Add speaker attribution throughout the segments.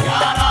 Speaker 1: 11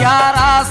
Speaker 1: 11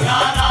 Speaker 1: 11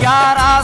Speaker 1: 11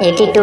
Speaker 2: 82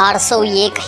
Speaker 2: 801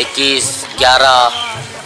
Speaker 3: 21, 11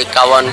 Speaker 3: 51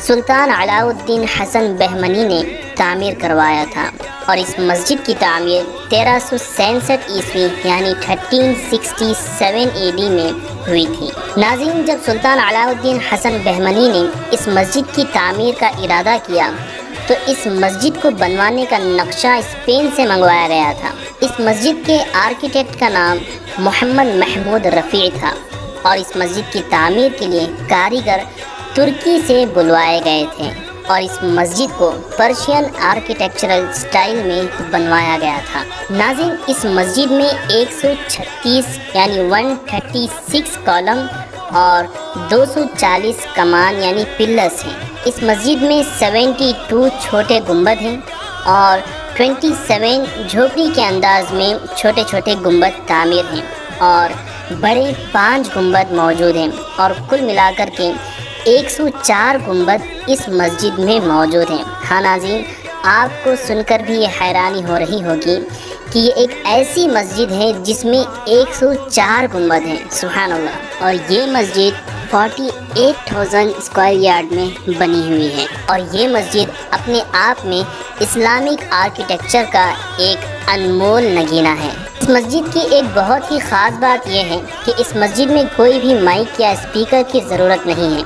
Speaker 4: سلطان علاؤالدین حسن بہمنی نے تعمیر کروایا تھا اور اس مسجد کی تعمیر 1367 عیسوی یعنی 1367 AD میں ہوئی تھی۔ ناظرین، جب سلطان علاؤالدین حسن بہمنی نے اس مسجد کی تعمیر کا ارادہ کیا تو اس مسجد کو بنوانے کا نقشہ اسپین سے منگوایا گیا تھا۔ اس مسجد کے آرکیٹیکٹ کا نام محمد محمود رفیع تھا اور اس مسجد کی تعمیر کے لیے کاریگر ترکی سے بلوائے گئے تھے اور اس مسجد کو پرشین آرکیٹیکچرل سٹائل میں بنوایا گیا تھا۔ ناظرین، اس مسجد میں 136 یعنی 136 کالم اور 240 کمان یعنی پلرس ہیں۔ اس مسجد میں 72 چھوٹے گنبد ہیں اور 27 جھوپڑی کے انداز میں چھوٹے چھوٹے گنبد تعمیر ہیں اور بڑے 5 گنبد موجود ہیں اور کل ملا کر کے 104 گنبد اس مسجد میں موجود ہیں۔ ہاں ناظرین، آپ کو سن کر بھی یہ حیرانی ہو رہی ہوگی کہ یہ ایک ایسی مسجد ہے جس میں 104 گنبد ہیں، سبحان اللہ، اور یہ مسجد 48,000 اسکوائر یارڈ میں بنی ہوئی ہے اور یہ مسجد اپنے آپ میں اسلامک آرکیٹیکچر کا ایک انمول نگینہ ہے۔ اس مسجد کی ایک بہت ہی خاص بات یہ ہے کہ اس مسجد میں کوئی بھی مائک یا اسپیکر کی ضرورت نہیں ہے۔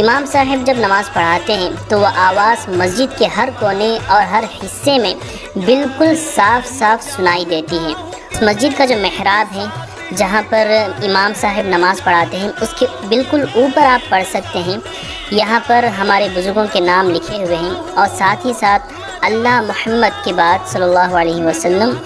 Speaker 4: امام صاحب جب نماز پڑھاتے ہیں تو وہ آواز مسجد کے ہر کونے اور ہر حصے میں بالکل صاف صاف سنائی دیتی ہے۔ اس مسجد کا جو محراب ہے جہاں پر امام صاحب نماز پڑھاتے ہیں اس کے بالکل اوپر آپ پڑھ سکتے ہیں، یہاں پر ہمارے بزرگوں کے نام لکھے ہوئے ہیں اور ساتھ ہی ساتھ اللہ محمد کے بعد صلی اللہ علیہ وسلم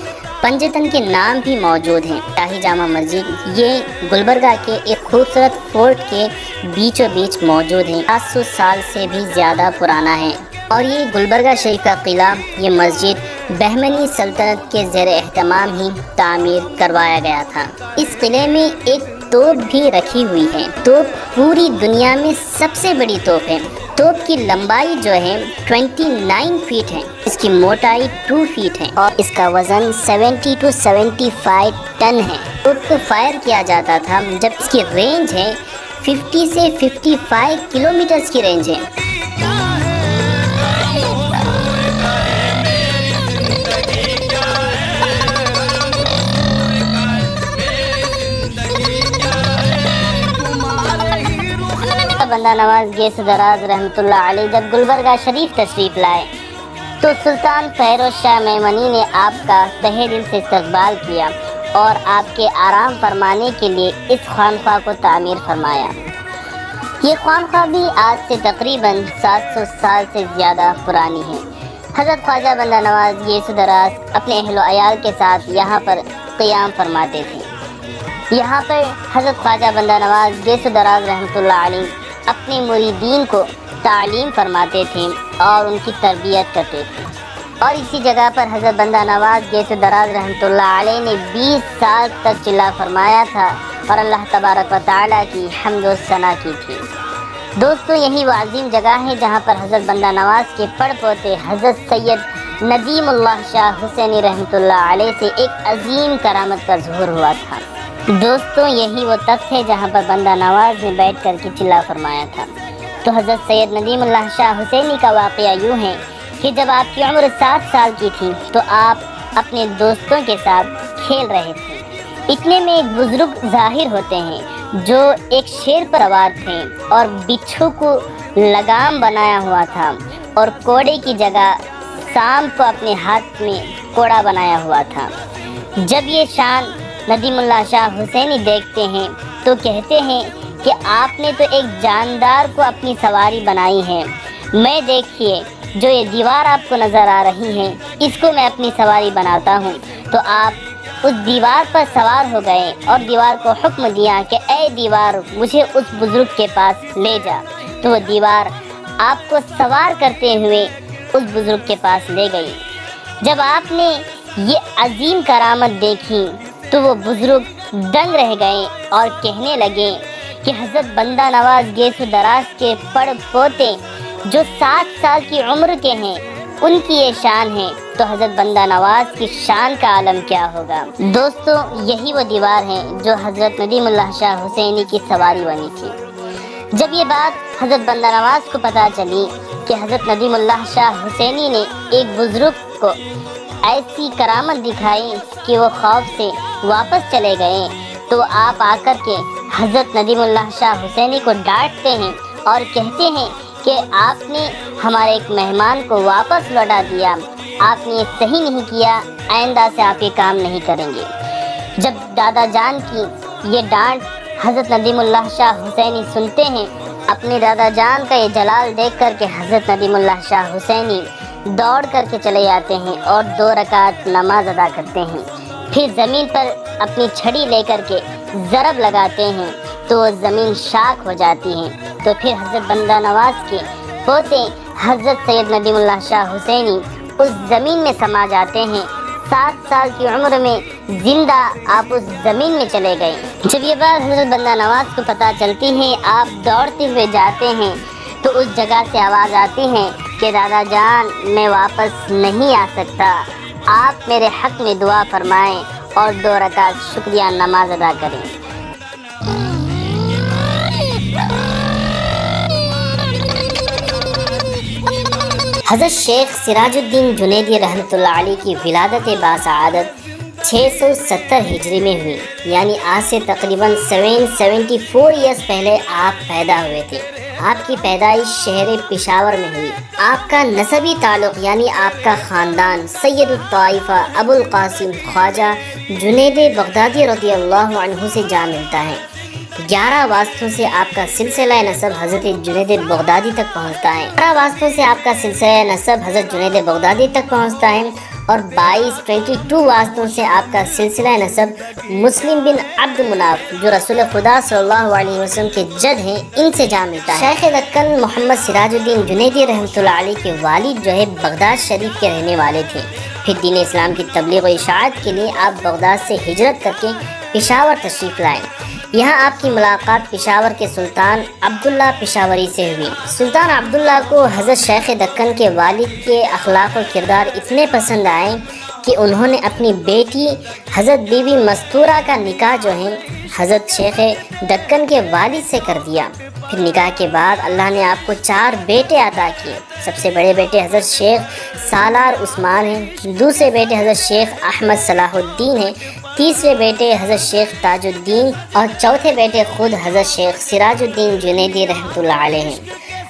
Speaker 4: پنجتن کے نام بھی موجود ہیں۔ شاہی جامع مسجد یہ گلبرگہ کے ایک خوبصورت فورٹ کے بیچوں بیچ موجود ہے، 700 سال سے بھی زیادہ پرانا ہے اور یہ گلبرگہ شریف کا قلعہ، یہ مسجد بہمنی سلطنت کے زیر اہتمام ہی تعمیر کروایا گیا تھا۔ اس قلعے میں ایک توپ بھی رکھی ہوئی ہے۔ توپ پوری دنیا میں سب سے بڑی توپ ہے۔ توپ کی لمبائی جو ہے 29 فیٹ ہے، اس کی موٹائی 2 فیٹ ہے اور اس کا وزن 70 to 75 ٹن ہے۔ توپ کو فائر کیا جاتا تھا جب اس کی رینج ہے 50 سے 55 کلومیٹرز کی رینج ہے۔ بندہ نواز گیس دراز رحمۃ اللہ علیہ جب گلبرگہ شریف تشریف لائے تو سلطان فیروز شاہ میمنی نے آپ کا تہہ دل سے استقبال کیا اور آپ کے آرام فرمانے کے لیے اس خانقاہ کو تعمیر فرمایا۔ یہ خانقاہ بھی آج سے تقریباً 700 سال سے زیادہ پرانی ہے۔ حضرت خواجہ بندہ نواز گیس دراز اپنے اہل و عیال کے ساتھ یہاں پر قیام فرماتے تھے۔ یہاں پر حضرت خواجہ بندہ نواز گیس دراز رحمۃ اللہ علیہ اپنے مریدین کو تعلیم فرماتے تھے اور ان کی تربیت کرتے تھے اور اسی جگہ پر حضرت بندہ نواز گیس دراز رحمۃ اللہ علیہ نے 20 سال تک چلا فرمایا تھا اور اللہ تبارک و تعالیٰ کی حمد و ثنا کی تھی۔ دوستو، یہی وہ عظیم جگہ ہے جہاں پر حضرت بندہ نواز کے پڑ پوتے حضرت سید ندیم اللہ شاہ حسینی رحمۃ اللہ علیہ سے ایک عظیم کرامت کا ظہور ہوا تھا۔ دوستو، یہی وہ تخت ہے جہاں پر بندہ نواز نے بیٹھ کر کے چلا فرمایا تھا۔ تو حضرت سید ندیم اللہ شاہ حسینی کا واقعہ یوں ہے کہ جب آپ کی عمر 7 سال کی تھی تو آپ اپنے دوستوں کے ساتھ کھیل رہے تھے۔ اتنے میں ایک بزرگ ظاہر ہوتے ہیں جو ایک شیر پر سوار تھے اور بچھو کو لگام بنایا ہوا تھا اور کوڑے کی جگہ سانپ کو اپنے ہاتھ میں کوڑا بنایا ہوا تھا۔ جب یہ شان ندیم اللہ شاہ حسینی دیکھتے ہیں تو کہتے ہیں کہ آپ نے تو ایک جاندار کو اپنی سواری بنائی ہے، میں دیکھیے جو یہ دیوار آپ کو نظر آ رہی ہے اس کو میں اپنی سواری بناتا ہوں۔ تو آپ اس دیوار پر سوار ہو گئے اور دیوار کو حکم دیا کہ اے دیوار مجھے اس بزرگ کے پاس لے جا۔ تو وہ دیوار آپ کو سوار کرتے ہوئے اس بزرگ کے پاس لے گئی۔ جب آپ نے یہ عظیم کرامت دیکھی تو وہ بزرگ دنگ رہ گئے اور کہنے لگے کہ حضرت بندہ نواز گیس دراز کے پڑ پوتے جو 7 سال کی عمر کے ہیں ان کی یہ شان ہے، تو حضرت بندہ نواز کی شان کا عالم کیا ہوگا۔ دوستو، یہی وہ دیوار ہے جو حضرت ندیم اللہ شاہ حسینی کی سواری بنی تھی۔ جب یہ بات حضرت بندہ نواز کو پتہ چلی کہ حضرت ندیم اللہ شاہ حسینی نے ایک بزرگ کو ایسی کرامت دکھائی کہ وہ خوف سے واپس چلے گئے، تو آپ آ کر کے حضرت ندیم اللہ شاہ حسینی کو ڈانٹتے ہیں اور کہتے ہیں کہ آپ نے ہمارے ایک مہمان کو واپس لوٹا دیا، آپ نے یہ صحیح نہیں کیا، آئندہ سے آپ یہ کام نہیں کریں گے۔ جب دادا جان کی یہ ڈانٹ حضرت ندیم اللہ شاہ حسینی سنتے ہیں، اپنے دادا جان کا یہ جلال دیکھ کر کے حضرت ندیم اللہ شاہ حسینی دوڑ کر کے چلے جاتے ہیں اور 2 رکعت نماز ادا کرتے ہیں، پھر زمین پر اپنی چھڑی لے کر کے ضرب لگاتے ہیں تو وہ زمین شاخ ہو جاتی ہے۔ تو پھر حضرت بندہ نواز کے پوتے حضرت سید ندیم اللہ شاہ حسینی اس زمین میں سما جاتے ہیں۔ 7 سال کی عمر میں زندہ آپ اس زمین میں چلے گئے۔ جب یہ بات حضرت بندہ نواز کو پتہ چلتی ہے، آپ دوڑتے ہوئے جاتے ہیں تو اس جگہ سے آواز آتی ہے کہ دادا جان میں واپس نہیں آ سکتا، آپ میرے حق میں دعا فرمائیں اور 2 رکعت شکریہ نماز ادا کریں۔ حضرت شیخ سراج الدین جنیدی رحمۃ اللہ علیہ کی ولادت باسعادت 670 ہجری میں ہوئی، یعنی آج سے تقریباً 774 ایئرس پہلے آپ پیدا ہوئے تھے۔ آپ کی پیدائش شہر پشاور میں ہوئی۔ آپ کا نسبی تعلق یعنی آپ کا خاندان سید الطائفہ ابو القاسم خواجہ جنید بغدادی رضی اللہ عنہ سے جا ملتا ہے۔ 11 واسطوں سے آپ کا سلسلہ نسب حضرت جنید بغدادی تک پہنچتا ہے۔ 11 واسطوں سے آپ کا سلسلہ نسب حضرت جنید بغدادی تک پہنچتا ہے اور 22 واسطوں سے آپ کا سلسلہ نسب مسلم بن عبد مناف جو رسول خدا صلی اللہ علیہ وسلم کے جد ہیں ان سے جا ملتا ہے۔ شیخ دکن محمد سراج الدین جنیدی رحمۃ اللہ علیہ کے والد جو ہے بغداد شریف کے رہنے والے تھے۔ پھر دین اسلام کی تبلیغ و اشاعت کے لیے آپ بغداد سے ہجرت کر کے پشاور تشریف لائے۔ یہاں آپ کی ملاقات پشاور کے سلطان عبداللہ پشاوری سے ہوئی۔ سلطان عبداللہ کو حضرت شیخ دکن کے والد کے اخلاق و کردار اتنے پسند آئے کہ انہوں نے اپنی بیٹی حضرت بی بی مستورہ کا نکاح جو ہے حضرت شیخ دکن کے والد سے کر دیا۔ پھر نکاح کے بعد اللہ نے آپ کو 4 بیٹے عطا کیے۔ سب سے بڑے بیٹے حضرت شیخ سالار عثمان ہیں، دوسرے بیٹے حضرت شیخ احمد صلاح الدین ہیں، تیسرے بیٹے حضرت شیخ تاج الدین اور چوتھے بیٹے خود حضرت شیخ سراج الدین جنیدی رحمۃ اللہ علیہ ہیں۔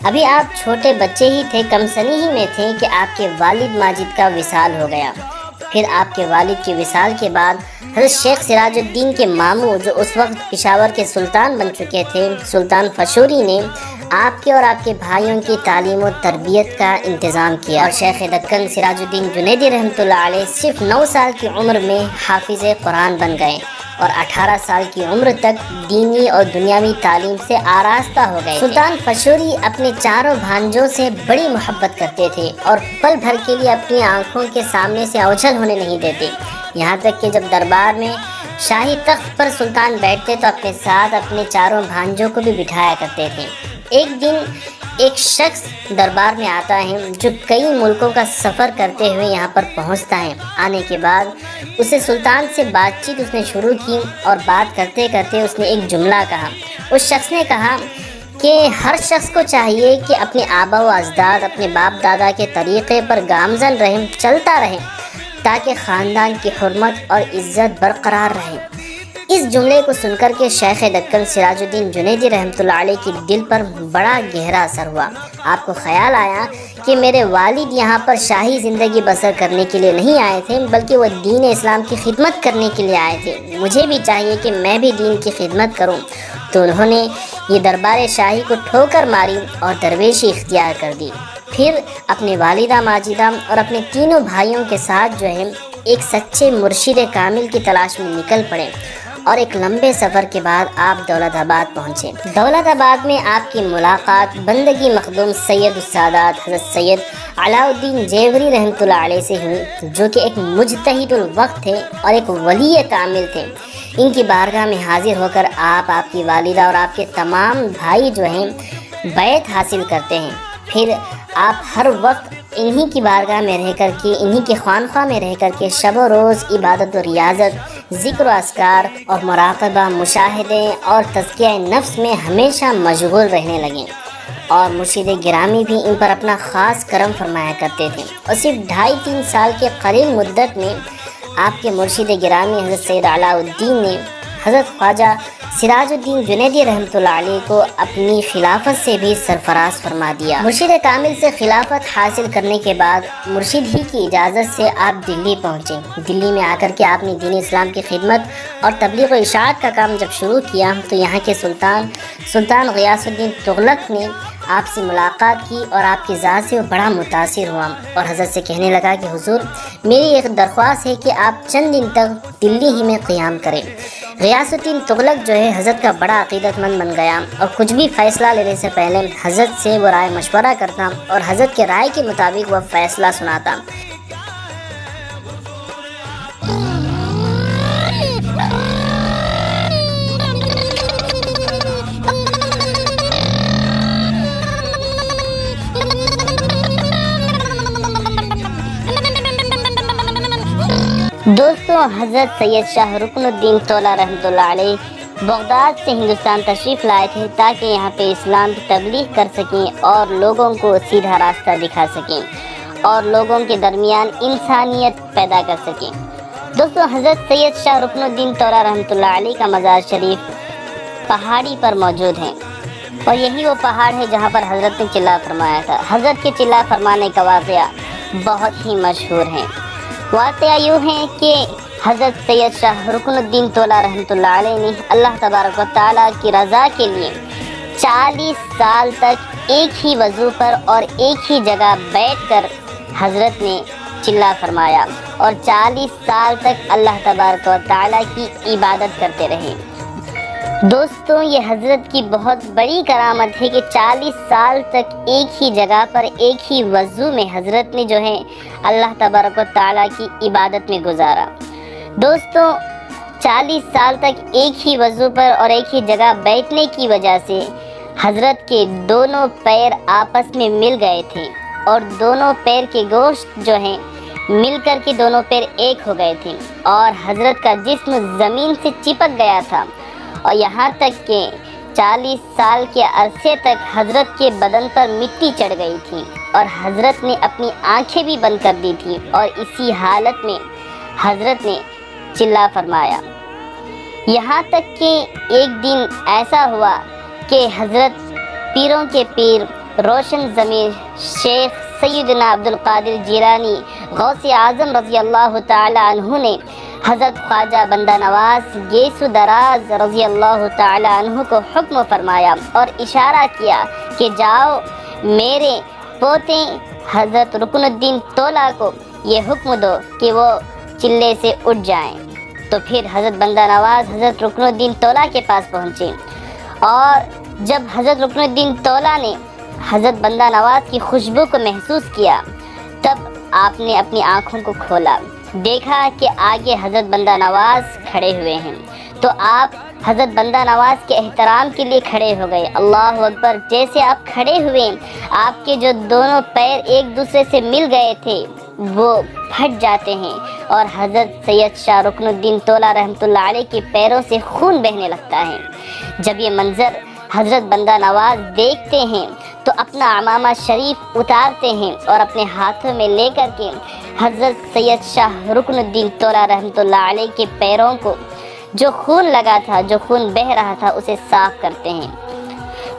Speaker 4: ابھی آپ چھوٹے بچے ہی تھے، کم سنی ہی میں تھے کہ آپ کے والد ماجد کا وصال ہو گیا۔ پھر آپ کے والد کے وصال کے بعد حضرت شیخ سراج الدین کے ماموں جو اس وقت پشاور کے سلطان بن چکے تھے سلطان فشوری نے آپ کے اور آپ کے بھائیوں کی تعلیم و تربیت کا انتظام کیا اور شیخ دکن سراج الدین جنیدی رحمۃ اللہ علیہ صرف 9 سال کی عمر میں حافظ قرآن بن گئے اور 18 سال کی عمر تک دینی اور دنیاوی تعلیم سے آراستہ ہو گئے۔ سلطان فشوری اپنے 4 بھانجوں سے بڑی محبت کرتے تھے اور پل بھر کے لیے اپنی آنکھوں کے سامنے سے اوجھل ہونے نہیں دیتے، یہاں تک کہ جب دربار میں شاہی تخت پر سلطان بیٹھتے تو اپنے ساتھ اپنے 4 بھانجوں کو بھی بٹھایا کرتے تھے۔ ایک دن ایک شخص دربار میں آتا ہے جو کئی ملکوں کا سفر کرتے ہوئے یہاں پر پہنچتا ہے۔ آنے کے بعد اسے سلطان سے بات چیت اس نے شروع کی اور بات کرتے کرتے اس نے ایک جملہ کہا۔ اس شخص نے کہا کہ ہر شخص کو چاہیے کہ اپنے آبا و اجداد اپنے باپ دادا کے طریقے پر گامزن رہے، چلتا رہے تاکہ خاندان کی حرمت اور عزت برقرار رہے۔ اس جملے کو سن کر کے شیخ دکن سراج الدین جنیدی رحمۃ اللہ علیہ کی دل پر بڑا گہرا اثر ہوا۔ آپ کو خیال آیا کہ میرے والد یہاں پر شاہی زندگی بسر کرنے کے لیے نہیں آئے تھے بلکہ وہ دین اسلام کی خدمت کرنے کے لیے آئے تھے، مجھے بھی چاہیے کہ میں بھی دین کی خدمت کروں۔ تو انہوں نے یہ دربار شاہی کو ٹھوکر ماری اور درویشی اختیار کر دی۔ پھر اپنے والدہ ماجدہ اور اپنے 3 بھائیوں کے ساتھ جو ہے ایک سچے مرشد کامل کی تلاش میں نکل پڑے اور ایک لمبے سفر کے بعد آپ دولت آباد پہنچے۔ دولت آباد میں آپ کی ملاقات بندگی مخدوم سید السادات حضرت سید علاء الدین جیوری رحمۃ اللہ علیہ سے ہوئی، جو کہ ایک مجتہد الوقت تھے اور ایک ولی کامل تھے۔ ان کی بارگاہ میں حاضر ہو کر آپ کی والدہ اور آپ کے تمام بھائی جو ہیں بیعت حاصل کرتے ہیں۔ پھر آپ ہر وقت انہی کی بارگاہ میں رہ کر کے، انہی کے خانقاہ میں رہ کر کے شب و روز عبادت و ریاضت ذکر و اذکار اور مراقبہ، مشاہدے اور تزکیہ نفس میں ہمیشہ مشغول رہنے لگے، اور مرشد گرامی بھی ان پر اپنا خاص کرم فرمایا کرتے تھے، اور صرف 2.5-3 سال کے قلیل مدت میں آپ کے مرشد گرامی حضرت سید علاء الدین نے حضرت خواجہ سراج الدین جنیدی رحمۃ اللہ علیہ کو اپنی خلافت سے بھی سرفراز فرما دیا۔ مرشد کامل سے خلافت حاصل کرنے کے بعد مرشد ہی کی اجازت سے آپ دلی پہنچے۔ دلی میں آ کر کے آپ نے دین اسلام کی خدمت اور تبلیغ و اشاعت کا کام جب شروع کیا تو یہاں کے سلطان غیاث الدین تغلق نے آپ سے ملاقات کی اور آپ کی ذات سے وہ بڑا متاثر ہوا اور حضرت سے کہنے لگا کہ حضور، میری ایک درخواست ہے کہ آپ چند دن تک دلی ہی میں قیام کریں۔ غیاث الدین تغلق جو ہے حضرت کا بڑا عقیدت مند بن گیا، اور کچھ بھی فیصلہ لینے سے پہلے حضرت سے وہ رائے مشورہ کرتا اور حضرت کے رائے کے مطابق وہ فیصلہ سناتا۔ دوستو، حضرت سید شاہ رکن الدین طولہ رحمۃ اللہ علیہ بغداد سے ہندوستان تشریف لائے تھے تاکہ یہاں پہ اسلام کی تبلیغ کر سکیں اور لوگوں کو سیدھا راستہ دکھا سکیں اور لوگوں کے درمیان انسانیت پیدا کر سکیں۔ دوستو، حضرت سید شاہ رکن الدین طولہ رحمۃ اللہ علیہ کا مزار شریف پہاڑی پر موجود ہے، اور یہی وہ پہاڑ ہے جہاں پر حضرت نے چلا فرمایا تھا۔ حضرت کے چلا فرمانے کا واقعہ بہت ہی مشہور ہے۔ واقعہ یوں ہے کہ حضرت سید شاہ رکن الدین طولہ رحمۃ اللہ علیہ نے اللہ تبارک و تعالیٰ کی رضا کے لیے 40 سال تک ایک ہی وضو پر اور ایک ہی جگہ بیٹھ کر حضرت نے چلا فرمایا، اور 40 سال تک اللہ تبارک و تعالیٰ کی عبادت کرتے رہے۔ دوستوں، یہ حضرت کی بہت بڑی کرامت ہے کہ 40 سال تک ایک ہی جگہ پر ایک ہی وضو میں حضرت نے جو ہے اللہ تبارک و تعالیٰ کی عبادت میں گزارا۔ دوستوں، 40 سال تک ایک ہی وضو پر اور ایک ہی جگہ بیٹھنے کی وجہ سے حضرت کے دونوں پیر آپس میں مل گئے تھے، اور دونوں پیر کے گوشت جو ہیں مل کر کے دونوں پیر ایک ہو گئے تھے، اور حضرت کا جسم زمین سے چپک گیا تھا، اور یہاں تک کہ 40 سال کے عرصے تک حضرت کے بدن پر مٹی چڑھ گئی تھی، اور حضرت نے اپنی آنکھیں بھی بند کر دی تھی، اور اسی حالت میں حضرت نے چلا فرمایا۔ یہاں تک کہ ایک دن ایسا ہوا کہ حضرت پیروں کے پیر روشن ضمیر شیخ سیدنا عبد القادر جیلانی غوث اعظم رضی اللہ تعالی عنہ نے حضرت خواجہ بندہ نواز گیسو دراز رضی اللہ تعالی عنہ کو حکم فرمایا اور اشارہ کیا کہ جاؤ میرے پوتے حضرت رکن الدین طولہ کو یہ حکم دو کہ وہ چلے سے اٹھ جائیں۔ تو پھر حضرت بندہ نواز حضرت رکن الدین طولہ کے پاس پہنچے، اور جب حضرت رکن الدین طولہ نے حضرت بندہ نواز کی خوشبو کو محسوس کیا، تب آپ نے اپنی آنکھوں کو کھولا، دیکھا کہ آگے حضرت بندہ نواز کھڑے ہوئے ہیں، تو آپ حضرت بندہ نواز کے احترام کے لیے کھڑے ہو گئے۔ اللہ اکبر! جیسے آپ کھڑے ہوئے، آپ کے جو دونوں پیر ایک دوسرے سے مل گئے تھے وہ پھٹ جاتے ہیں، اور حضرت سید شاہ رکن الدین طولہ رحمۃ اللہ علیہ کے پیروں سے خون بہنے لگتا ہے۔ جب یہ منظر حضرت بندہ نواز دیکھتے ہیں تو اپنا عمامہ شریف اتارتے ہیں اور اپنے ہاتھوں میں لے کر کے حضرت سید شاہ رکن الدین طولہ رحمۃ اللہ علیہ کے پیروں کو جو خون لگا تھا، جو خون بہہ رہا تھا، اسے صاف کرتے ہیں۔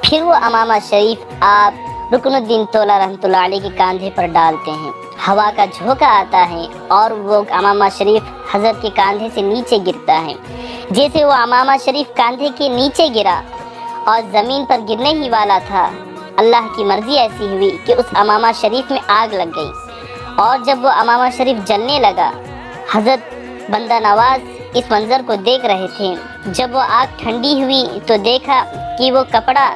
Speaker 4: پھر وہ عمامہ شریف آپ رکن الدین طولہ رحمۃ اللہ علیہ کے کاندھے پر ڈالتے ہیں، ہوا کا جھونکا آتا ہے اور وہ عمامہ شریف حضرت کے کاندھے سے نیچے گرتا ہے۔ جیسے وہ عمامہ شریف کاندھے کے نیچے گرا اور زمین پر گرنے ہی والا تھا، اللہ کی مرضی ایسی ہوئی کہ اس عمامہ شریف میں آگ لگ گئی، اور جب وہ عمامہ شریف جلنے لگا، حضرت بندہ نواز اس منظر کو دیکھ رہے تھے۔ جب وہ آگ ٹھنڈی ہوئی تو دیکھا کہ وہ کپڑا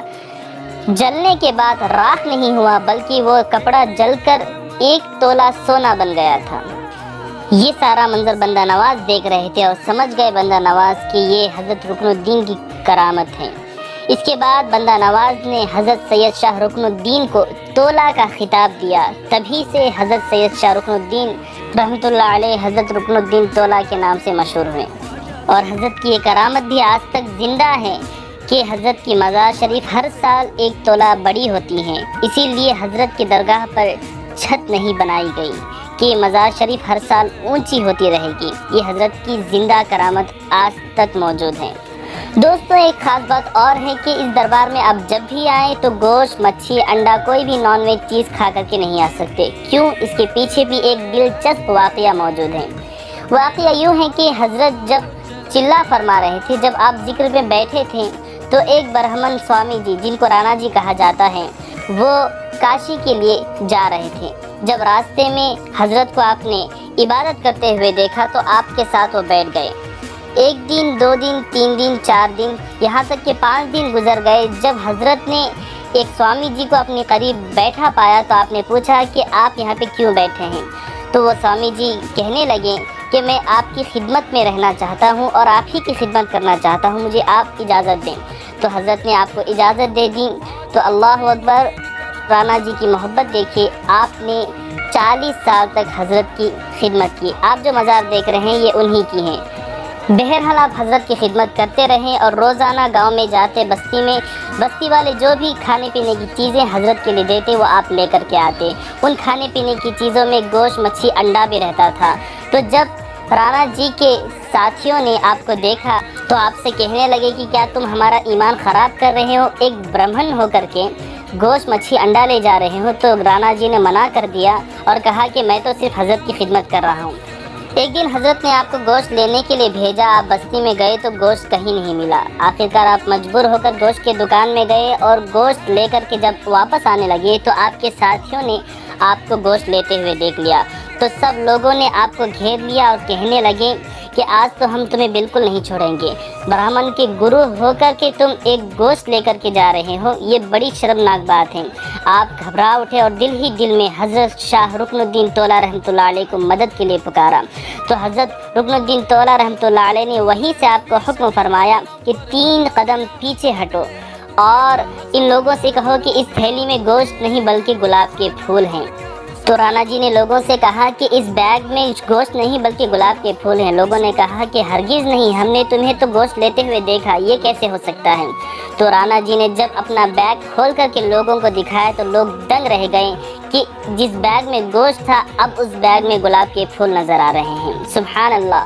Speaker 4: جلنے کے بعد راکھ نہیں ہوا، بلکہ وہ کپڑا جل کر 1 تولہ سونا بن گیا تھا۔ یہ سارا منظر بندہ نواز دیکھ رہے تھے اور سمجھ گئے بندہ نواز کہ یہ حضرت رکن الدین کی کرامت ہے۔ اس کے بعد بندہ نواز نے حضرت سید شاہ رکن الدین کو طولہ کا خطاب دیا، تبھی سے حضرت سید شاہ رکن الدین رحمۃ اللہ علیہ حضرت رکن الدین طولہ کے نام سے مشہور ہوئے۔ اور حضرت کی یہ کرامت بھی آج تک زندہ ہے کہ حضرت کی مزار شریف ہر سال 1 تولہ بڑی ہوتی ہیں، اسی لیے حضرت کی درگاہ پر چھت نہیں بنائی گئی کہ مزار شریف ہر سال اونچی ہوتی رہے گی۔ یہ حضرت کی زندہ کرامت آج تک موجود ہے۔ دوستوں ایک خاص بات اور ہے کہ اس دربار میں آپ جب بھی آئیں تو گوشت، مچھی، انڈا، کوئی بھی نان ویج چیز کھا کر کے نہیں آ سکتے۔ کیوں؟ اس کے پیچھے بھی ایک دلچسپ واقعہ موجود ہے۔ واقعہ یوں ہے کہ حضرت جب چلا فرما رہے تھے، جب آپ ذکر میں بیٹھے تھے تو ایک برہمن سوامی جی، جن کو رانا جی کہا جاتا ہے، وہ کاشی کے لیے جا رہے تھے۔ جب راستے میں حضرت کو آپ نے عبادت کرتے ہوئے دیکھا تو آپ کے ساتھ وہ بیٹھ گئے۔ 1 دن، 2 دن، 3 دن، 4 دن، یہاں تک کہ 5 دن گزر گئے۔ جب حضرت نے ایک سوامی جی کو اپنے قریب بیٹھا پایا تو آپ نے پوچھا کہ آپ یہاں پہ کیوں بیٹھے ہیں؟ تو وہ سوامی جی کہنے لگے کہ میں آپ کی خدمت میں رہنا چاہتا ہوں اور آپ ہی کی خدمت کرنا چاہتا ہوں، مجھے آپ اجازت دیں۔ تو حضرت نے آپ کو اجازت دے دی۔ تو اللہ اکبر، رانا جی کی محبت دیکھیے، آپ نے 40 سال تک حضرت کی خدمت کی۔ آپ جو مزار دیکھ رہے ہیں یہ انہی کی ہیں۔ بہرحال آپ حضرت کی خدمت کرتے رہیں اور روزانہ گاؤں میں جاتے، بستی میں بستی والے جو بھی کھانے پینے کی چیزیں حضرت کے لیے دیتے وہ آپ لے کر کے آتے۔ ان کھانے پینے کی چیزوں میں گوشت، مچھی، انڈا بھی رہتا تھا۔ تو جب رانا جی کے ساتھیوں نے آپ کو دیکھا تو آپ سے کہنے لگے کہ کیا تم ہمارا ایمان خراب کر رہے ہو؟ ایک برہمن ہو کر کے گوشت، مچھی، انڈا لے جا رہے ہو؟ تو رانا جی نے منع کر دیا اور کہا کہ میں تو صرف حضرت کی خدمت کر رہا ہوں۔ ایک دن حضرت نے آپ کو گوشت لینے کے لیے بھیجا، آپ بستی میں گئے تو گوشت کہیں نہیں ملا۔ آخرکار آپ مجبور ہو کر گوشت کے دکان میں گئے اور گوشت لے کر کے جب واپس آنے لگے تو آپ کے ساتھیوں نے آپ کو گوشت لیتے ہوئے دیکھ لیا۔ تو سب لوگوں نے آپ کو گھیر لیا اور کہنے لگے کہ آج تو ہم تمہیں بالکل نہیں چھوڑیں گے، برہمن کے گرو ہو کر کے تم ایک گوشت لے کر کے جا رہے ہو، یہ بڑی شرمناک بات ہے۔ آپ گھبرا اٹھے اور دل ہی دل میں حضرت شاہ رکن الدین طولہ رحمۃ اللہ علیہ کو مدد کے لیے پکارا۔ تو حضرت رکن الدین طولہ رحمۃ اللہ علیہ نے وہیں سے آپ کو حکم فرمایا کہ 3 قدم پیچھے ہٹو اور ان لوگوں سے کہو کہ اس تھیلی میں گوشت نہیں بلکہ گلاب کے پھول ہیں۔ تو رانا جی نے لوگوں سے کہا کہ اس بیگ میں گوشت نہیں بلکہ گلاب کے پھول ہیں۔ لوگوں نے کہا کہ ہرگز نہیں، ہم نے تمہیں تو گوشت لیتے ہوئے دیکھا، یہ کیسے ہو سکتا ہے؟ تو رانا جی نے جب اپنا بیگ کھول کر کے لوگوں کو دکھایا تو لوگ دنگ رہ گئے کہ جس بیگ میں گوشت تھا اب اس بیگ میں گلاب کے پھول نظر آ رہے ہیں۔ سبحان اللہ۔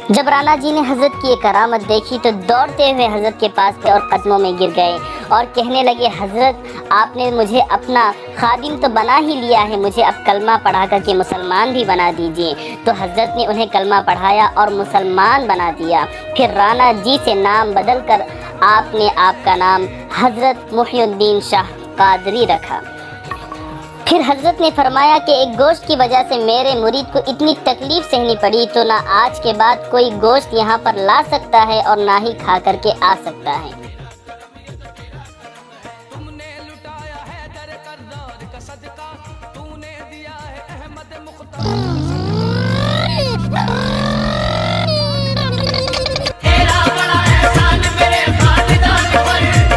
Speaker 4: جب رانا جی نے حضرت کی یہ کرامت دیکھی تو دوڑتے ہوئے حضرت کے پاس گئے اور قدموں میں گر گئے اور کہنے لگے حضرت آپ نے مجھے اپنا خادم تو بنا ہی لیا ہے، مجھے اب کلمہ پڑھا کر کے مسلمان بھی بنا دیجئے۔ تو حضرت نے انہیں کلمہ پڑھایا اور مسلمان بنا دیا۔ پھر رانا جی سے نام بدل کر آپ نے آپ کا نام حضرت محی الدین شاہ قادری رکھا۔ پھر حضرت نے فرمایا کہ ایک گوشت کی وجہ سے میرے مرید کو اتنی تکلیف سہنی پڑی تو نہ آج کے بعد کوئی گوشت یہاں پر لا سکتا ہے اور نہ ہی کھا کر کے آ سکتا ہے۔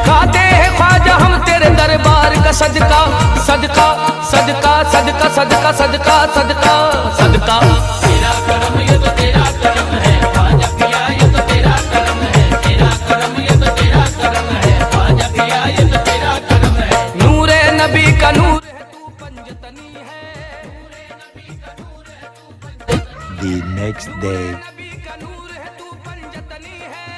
Speaker 1: کھاتے ہیں خواجہ ہم تیرے دربار کا صدقہ، صدقہ صدقہ صدقہ صدقہ صدقہ صدقہ صدقہ۔ تیرا کرم یہ تو تیرا کرم ہے خواجہ پیا، یہ تو تیرا کرم ہے، تیرا کرم یہ تو تیرا کرم ہے خواجہ پیا، یہ تو تیرا کرم ہے۔ نور نبی کا نور ہے تو پنجتنی ہے،
Speaker 5: The next day.
Speaker 1: نبی کا نور ہے تو پنجتنی ہے۔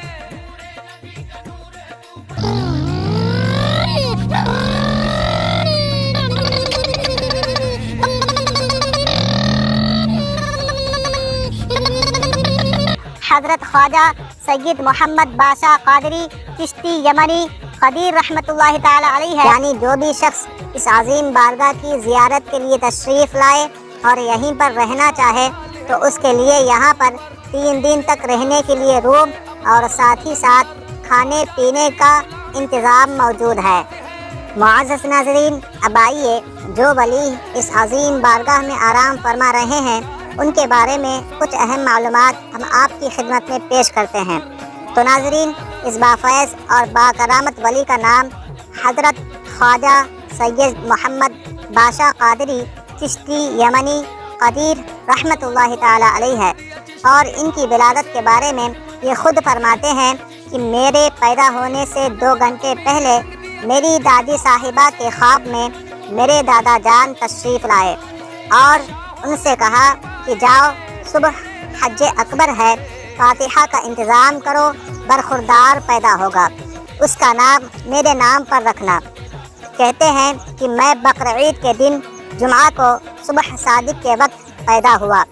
Speaker 6: حضرت خواجہ سید محمد باشا قادری چشتی یمنی قدیر رحمۃ اللہ تعالی علیہ ہے، یعنی جو بھی شخص اس عظیم بارگاہ کی زیارت کے لیے تشریف لائے اور یہیں پر رہنا چاہے تو اس کے لیے یہاں پر 3 دن تک رہنے کے لیے روم اور ساتھ ہی ساتھ کھانے پینے کا انتظام موجود ہے۔ معزز ناظرین، اب آئیے جو ولی اس عظیم بارگاہ میں آرام فرما رہے ہیں ان کے بارے میں کچھ اہم معلومات ہم آپ کی خدمت میں پیش کرتے ہیں۔ تو ناظرین، اس بافیض اور باکرامت ولی کا نام حضرت خواجہ سید محمد باشا قادری چشتی یمنی قدیر رحمۃ اللہ تعالی علیہ ہے، اور ان کی ولادت کے بارے میں یہ خود فرماتے ہیں کہ میرے پیدا ہونے سے 2 گھنٹے پہلے میری دادی صاحبہ کے خواب میں میرے دادا جان تشریف لائے اور ان سے کہا کہ جاؤ صبح حج اکبر ہے، فاتحہ کا انتظام کرو، برخوردار پیدا ہوگا، اس کا نام میرے نام پر رکھنا۔ کہتے ہیں کہ میں بقرعید کے دن جمعہ کو صبح صادق کے وقت پیدا ہوا۔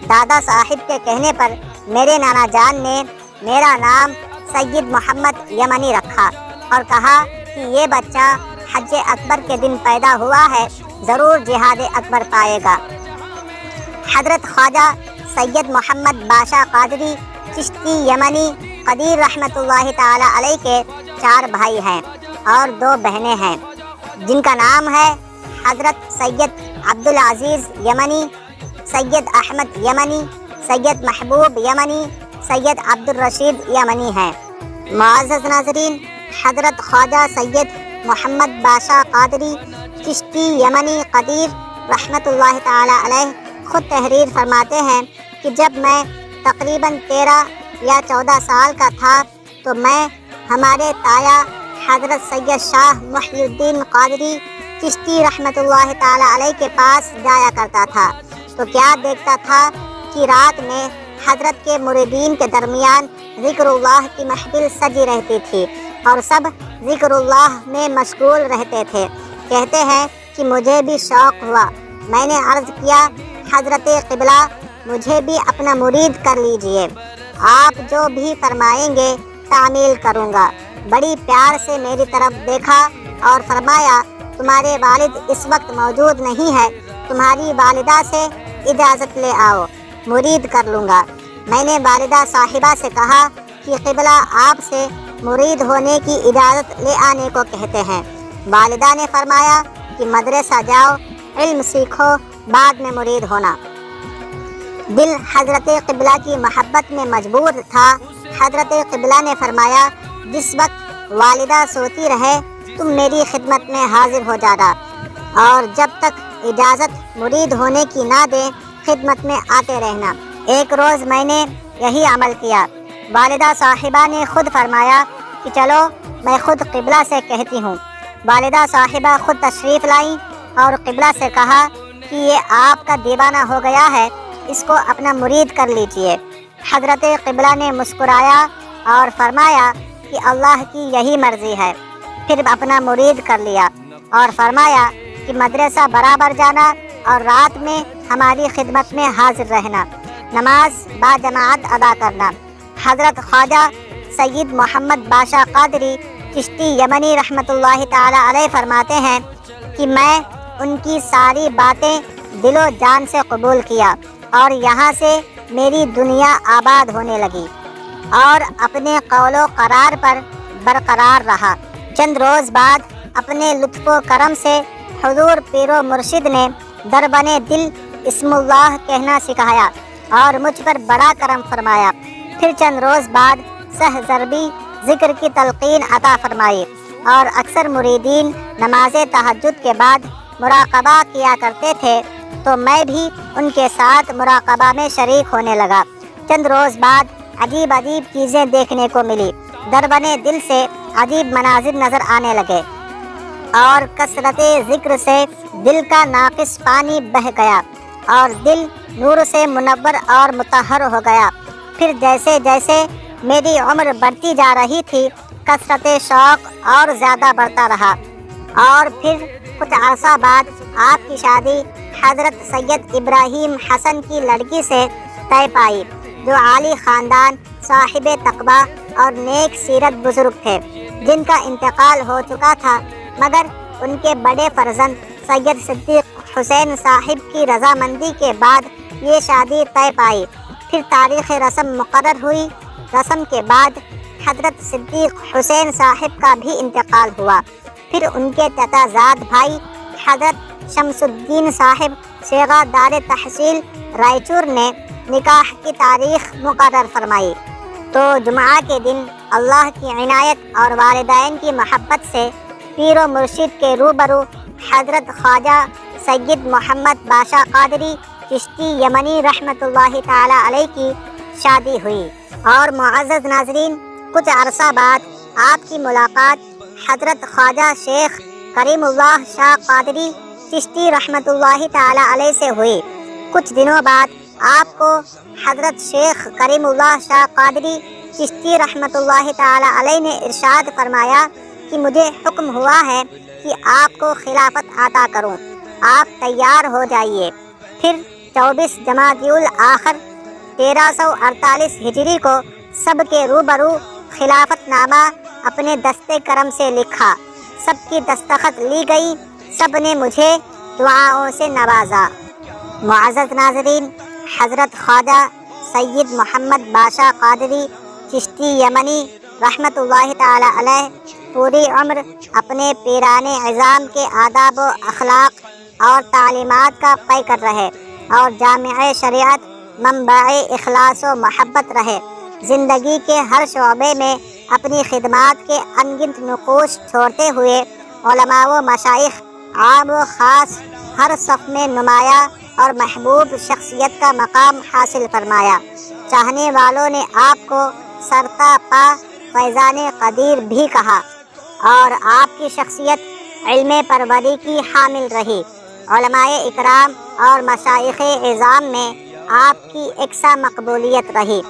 Speaker 6: دادا صاحب کے کہنے پر میرے نانا جان نے میرا نام سید محمد یمنی رکھا اور کہا کہ یہ بچہ حج اکبر کے دن پیدا ہوا ہے، ضرور جہاد اکبر پائے گا۔ حضرت خواجہ سید محمد باشا قادری چشتی یمنی قدیر رحمۃ اللہ تعالی علیہ کے 4 بھائی ہیں اور 2 بہنیں ہیں، جن کا نام ہے حضرت سید عبدالعزیز یمنی، سید احمد یمنی، سید محبوب یمنی، سید عبدالرشید یمنی ہیں۔ معزز ناظرین، حضرت خواجہ سید محمد باشا قادری چشتی یمنی قدیر رحمۃ اللہ تعالی علیہ خود تحریر فرماتے ہیں کہ جب میں تقریباً 13 یا 14 سال کا تھا تو میں ہمارے تایا حضرت سید شاہ محی الدین قادری چشتی رحمۃ اللہ تعالی علیہ کے پاس جایا کرتا تھا تو کیا دیکھتا تھا کہ رات میں حضرت کے مریدین کے درمیان ذکر اللہ کی محفل سجی رہتی تھی اور سب ذکر اللہ میں مشغول رہتے تھے۔ کہتے ہیں کہ مجھے بھی شوق ہوا، میں نے عرض کیا حضرت قبلہ مجھے بھی اپنا مرید کر لیجئے، آپ جو بھی فرمائیں گے تعمیل کروں گا۔ بڑی پیار سے میری طرف دیکھا اور فرمایا تمہارے والد اس وقت موجود نہیں ہے، تمہاری والدہ سے اجازت لے آؤ، مرید کر لوں گا۔ میں نے والدہ صاحبہ سے کہا کہ قبلہ آپ سے مرید ہونے کی اجازت لے آنے کو کہتے ہیں۔ والدہ نے فرمایا کہ مدرسہ جاؤ، علم سیکھو، بعد میں مرید ہونا۔ دل حضرت قبلہ کی محبت میں مجبور تھا۔ حضرت قبلہ نے فرمایا جس وقت والدہ سوتی رہے تم میری خدمت میں حاضر ہو جانا اور جب تک اجازت مرید ہونے کی نہ دیں خدمت میں آتے رہنا۔ ایک روز میں نے یہی عمل کیا۔ والدہ صاحبہ نے خود فرمایا کہ چلو میں خود قبلہ سے کہتی ہوں۔ والدہ صاحبہ خود تشریف لائیں اور قبلہ سے کہا کہ یہ آپ کا دیوانہ ہو گیا ہے، اس کو اپنا مرید کر لیجئے۔ حضرت قبلہ نے مسکرایا اور فرمایا کہ اللہ کی یہی مرضی ہے، پھر اپنا مرید کر لیا اور فرمایا کہ مدرسہ برابر جانا اور رات میں ہماری خدمت میں حاضر رہنا، نماز با جماعت ادا کرنا۔ حضرت خواجہ سید محمد باشا قادری چشتی یمنی رحمۃ اللہ تعالی علیہ فرماتے ہیں کہ میں ان کی ساری باتیں دل و جان سے قبول کیا اور یہاں سے میری دنیا آباد ہونے لگی اور اپنے قول و قرار پر برقرار رہا۔ چند روز بعد اپنے لطف و کرم سے حضور پیر و مرشد نے دربنے دل اسم اللہ کہنا سکھایا اور مجھ پر بڑا کرم فرمایا۔ پھر چند روز بعد سہ ضربی ذکر کی تلقین عطا فرمائی اور اکثر مریدین نماز تہجد کے بعد مراقبہ کیا کرتے تھے تو میں بھی ان کے ساتھ مراقبہ میں شریک ہونے لگا۔ چند روز بعد عجیب عجیب چیزیں دیکھنے کو ملی، دربنے دل سے عجیب مناظر نظر آنے لگے اور کثرت ذکر سے دل کا ناقص پانی بہہ گیا اور دل نور سے منور اور مطہر ہو گیا۔ پھر جیسے جیسے میری عمر بڑھتی جا رہی تھی کثرت شوق اور زیادہ بڑھتا رہا اور پھر کچھ عرصہ بعد آپ کی شادی حضرت سید ابراہیم حسن کی لڑکی سے طے پائی جو عالی خاندان، صاحب تقویٰ اور نیک سیرت بزرگ تھے، جن کا انتقال ہو چکا تھا، مگر ان کے بڑے فرزند سید صدیق حسین صاحب کی رضامندی کے بعد یہ شادی طے پائی۔ پھر تاریخ رسم مقرر ہوئی۔ رسم کے بعد حضرت صدیق حسین صاحب کا بھی انتقال ہوا۔ پھر ان کے چچا زاد بھائی حضرت شمس الدین صاحب شیخہ دار تحصیل رائچور نے نکاح کی تاریخ مقرر فرمائی تو جمعہ کے دن اللہ کی عنایت اور والدین کی محبت سے پیر و مرشد کے روبرو حضرت خواجہ سید محمد باشا قادری چشتی یمنی رحمۃ اللہ تعالی علیہ کی شادی ہوئی۔ اور معزز ناظرین، کچھ عرصہ بعد آپ کی ملاقات حضرت خواجہ شیخ کریم اللہ شاہ قادری چشتی رحمۃ اللہ تعالی علیہ سے ہوئی۔ کچھ دنوں بعد آپ کو حضرت شیخ کریم اللہ شاہ قادری چشتی رحمۃ اللہ تعالی علیہ نے ارشاد فرمایا کہ مجھے حکم ہوا ہے کہ آپ کو خلافت عطا کروں، آپ تیار ہو جائیے۔ پھر 24 جمادی الاخر 1348 ہجری کو سب کے روبرو خلافت نامہ اپنے دستے کرم سے لکھا، سب کی دستخط لی گئی، سب نے مجھے دعاؤں سے نوازا۔ معزز ناظرین، حضرت خواجہ سید محمد باشا قادری چشتی یمنی رحمۃ اللہ تعالی علیہ پوری عمر اپنے پیران عظام کے آداب و اخلاق اور تعلیمات کا پے کر رہے اور جامع شریعت منبع اخلاص و محبت رہے۔ زندگی کے ہر شعبے میں اپنی خدمات کے انگنت نقوش چھوڑتے ہوئے علماء و مشائخ عام و خاص ہر صف میں نمایاں اور محبوب شخصیت کا مقام حاصل فرمایا۔ چاہنے والوں نے آپ کو سرتا پا فیضان قدیر بھی کہا، اور آپ کی شخصیت علم پروری کی حامل رہی۔ علماء اکرام اور مشائخ اعظام میں آپ کی یکساں مقبولیت رہی۔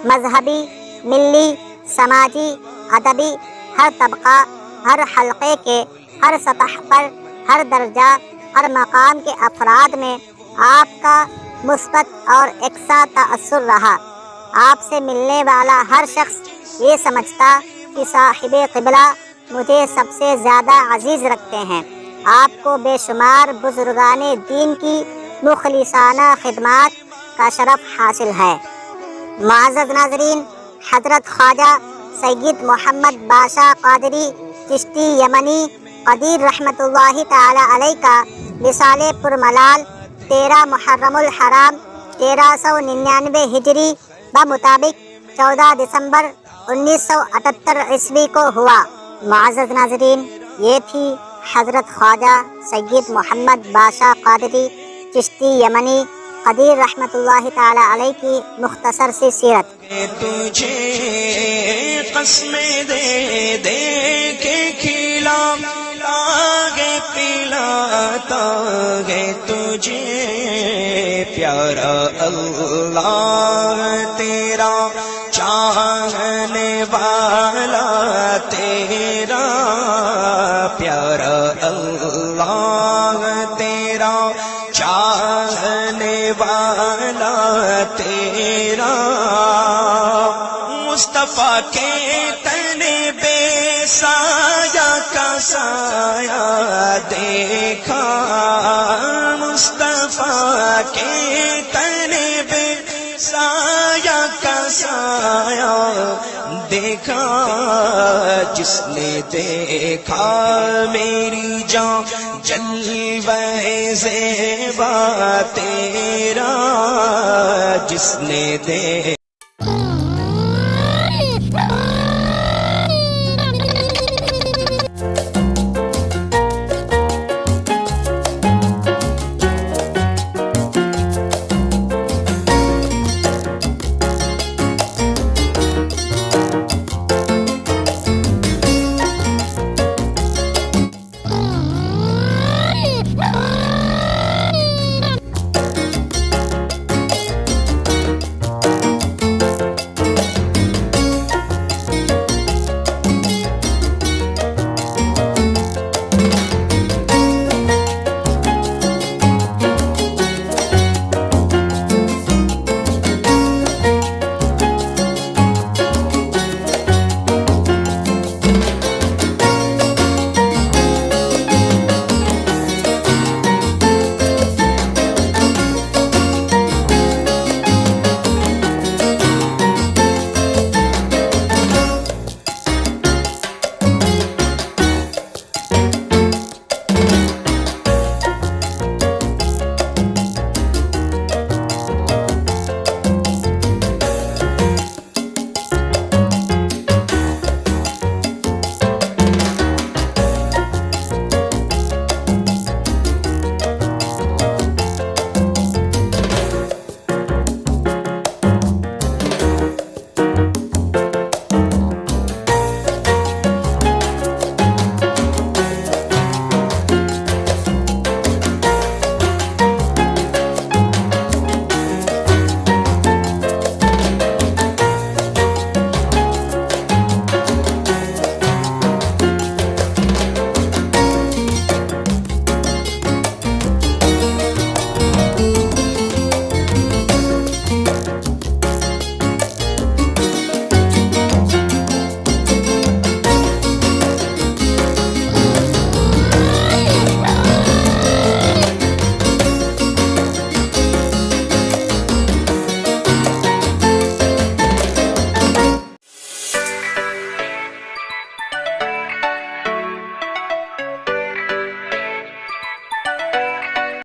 Speaker 6: مذہبی، ملی، سماجی، ادبی، ہر طبقہ، ہر حلقے کے، ہر سطح پر، ہر درجہ، ہر مقام کے افراد میں آپ کا مثبت اور یکساں تأثر رہا۔ آپ سے ملنے والا ہر شخص یہ سمجھتا کہ صاحب قبلہ مجھے سب سے زیادہ عزیز رکھتے ہیں۔ آپ کو بے شمار بزرگان دین کی مخلصانہ خدمات کا شرف حاصل ہے۔ معزز ناظرین، حضرت خواجہ سید محمد باشا قادری چشتی یمنی قدیر رحمۃ اللہ تعالی علیہ کا وصال پرملال 13 محرم الحرام 1399 ہجری بمطابق 14 دسمبر 1978 عیسوی کو ہوا۔ معزز ناظرین، یہ تھی حضرت خواجہ سید محمد باشا قادری چشتی یمنی قدیر رحمۃ اللہ تعالی علیہ کی مختصر سی سیرت۔
Speaker 1: تجھے قسمیں دے دے کے کھلاتا گے پلاتا گے تجھے پیارا اللہ تیرا چاہنے والا تیرا پیارا اللہ تیرا چاہنے والا تیرا مصطفیٰ کے تن بے سایہ کا سایہ دیکھا، مصطفیٰ کے تن بے سایہ کا سایہ دیکھا، جس نے دیکھا میری جان جلوہ زیبا تیرا، جس نے دیکھا